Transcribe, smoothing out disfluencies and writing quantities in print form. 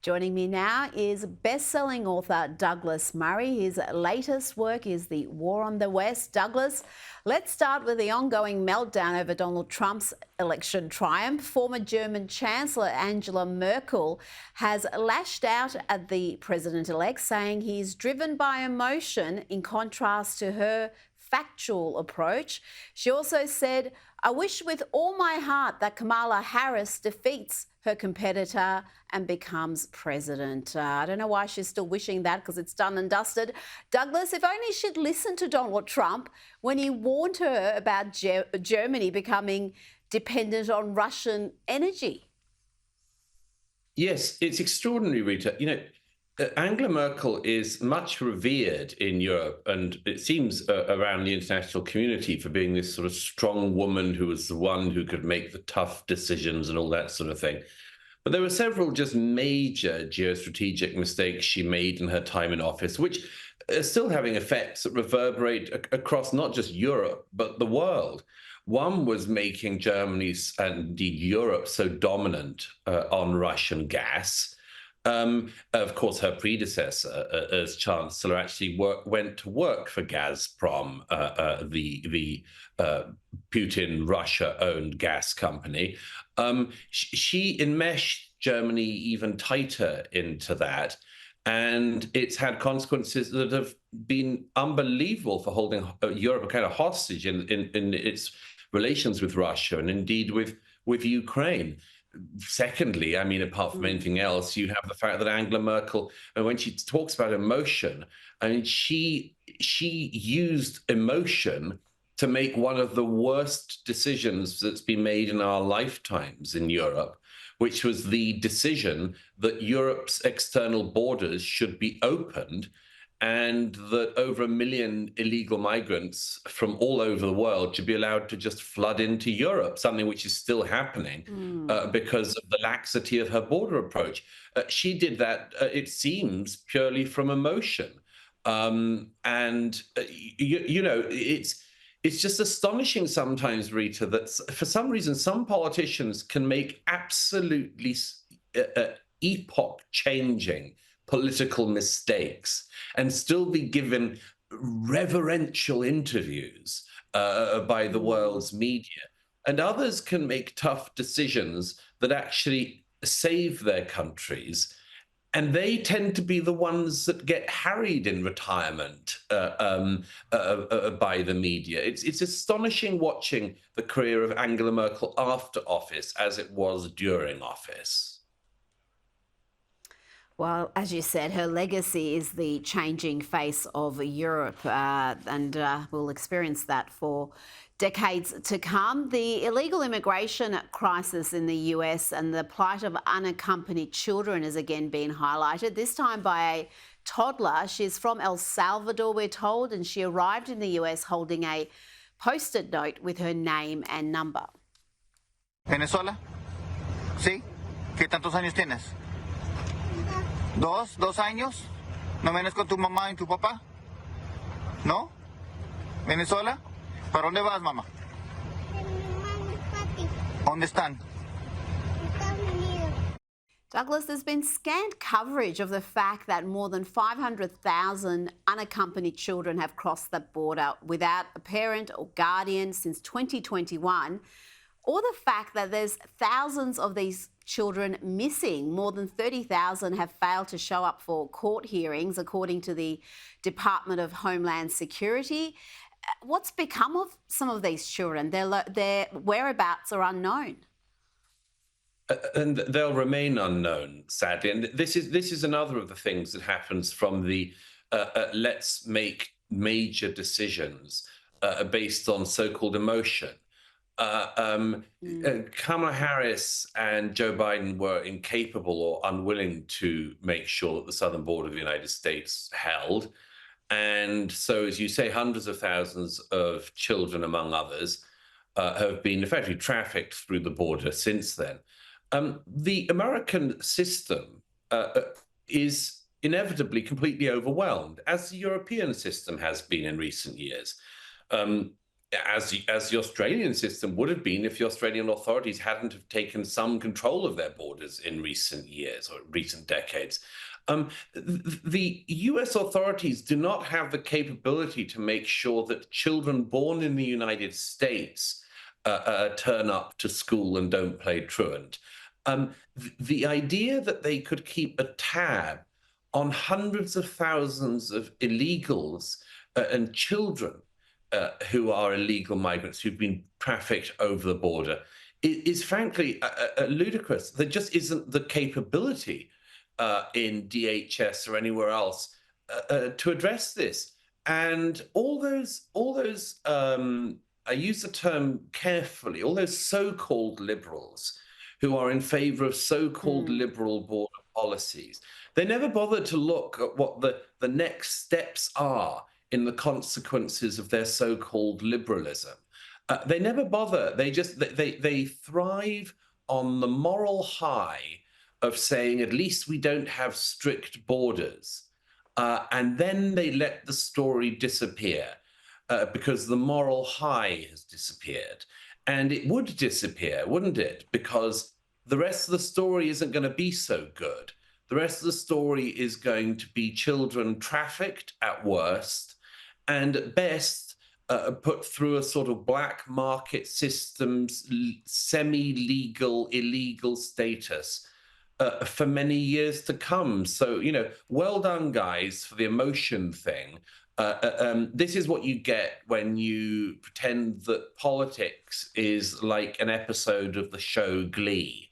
Joining me now is best-selling author Douglas Murray. His latest work is The War on the West. Douglas, let's start with the ongoing meltdown over Donald Trump's election triumph. Former German Chancellor Angela Merkel has lashed out at the president-elect, saying he's driven by emotion in contrast to her factual approach. She also said, "I wish with all my heart that Kamala Harris defeats her competitor and becomes president." I don't know why she's still wishing that, because it's done and dusted. Douglas, if only she'd listened to Donald Trump when he warned her about Germany becoming dependent on Russian energy. Yes, it's extraordinary, Rita. Angela Merkel is much revered in Europe, and it seems around the international community, for being this sort of strong woman who was the one who could make the tough decisions and all that sort of thing. But there were several just major geostrategic mistakes she made in her time in office, which are still having effects that reverberate across not just Europe, but the world. One was making Germany and indeed Europe so dominant on Russian gas. Of course, her predecessor as Chancellor actually went to work for Gazprom, the Putin Russia-owned gas company. She enmeshed Germany even tighter into that, and it's had consequences that have been unbelievable for holding Europe a kind of hostage in its relations with Russia and indeed with Ukraine. Secondly, I mean, apart from anything else, you have the fact that Angela Merkel, when she talks about emotion, I mean, she used emotion to make one of the worst decisions that's been made in our lifetimes in Europe, which was the decision that Europe's external borders should be opened and that over 1 million illegal migrants from all over the world should be allowed to just flood into Europe, something which is still happening because of the laxity of her border approach. She did that, it seems, purely from emotion. It's just astonishing sometimes, Rita, that for some reason, some politicians can make absolutely epoch-changing political mistakes and still be given reverential interviews by the world's media. And others can make tough decisions that actually save their countries. And they tend to be the ones that get harried in retirement by the media. It's astonishing watching the career of Angela Merkel after office as it was during office. Well, as you said, her legacy is the changing face of Europe, and we'll experience that for decades to come. The illegal immigration crisis in the US and the plight of unaccompanied children has again been highlighted, this time by a toddler. She's from El Salvador, we're told, and she arrived in the US holding a post-it note with her name and number. Venezuela? Sí. ¿Qué tantos años tienes? ¿Dos años? ¿No vienes con tu mamá y tu papá? ¿No? ¿Venezuela? ¿Para dónde vas, mamá? ¿Dónde están? Douglas, there's been scant coverage of the fact that more than 500,000 unaccompanied children have crossed the border without a parent or guardian since 2021, or the fact that there's thousands of these children missing. More than 30,000 have failed to show up for court hearings, according to the Department of Homeland Security. What's become of some of these children? Their whereabouts are unknown. And they'll remain unknown, sadly. And this is another of the things that happens from the let's make major decisions based on so-called emotion. Kamala Harris and Joe Biden were incapable or unwilling to make sure that the southern border of the United States held. And so, as you say, hundreds of thousands of children, among others, have been effectively trafficked through the border since then. The American system is inevitably completely overwhelmed, as the European system has been in recent years. as the Australian system would have been if the Australian authorities hadn't have taken some control of their borders in recent years or recent decades. The US authorities do not have the capability to make sure that children born in the United States turn up to school and don't play truant. The idea that they could keep a tab on hundreds of thousands of illegals and children who are illegal migrants who've been trafficked over the border is frankly ludicrous. There just isn't the capability in DHS or anywhere else to address this. And all those I use the term carefully, all those so-called liberals who are in favor of so-called liberal border policies, they never bother to look at what the next steps are in the consequences of their so-called liberalism. They never bother. They thrive on the moral high of saying, at least we don't have strict borders. And then they let the story disappear because the moral high has disappeared. And it would disappear, wouldn't it? Because the rest of the story isn't going to be so good. The rest of the story is going to be children trafficked at worst, and at best put through a sort of black market system's semi-legal, illegal status for many years to come. So, well done, guys, for the emotion thing. This is what you get when you pretend that politics is like an episode of the show Glee.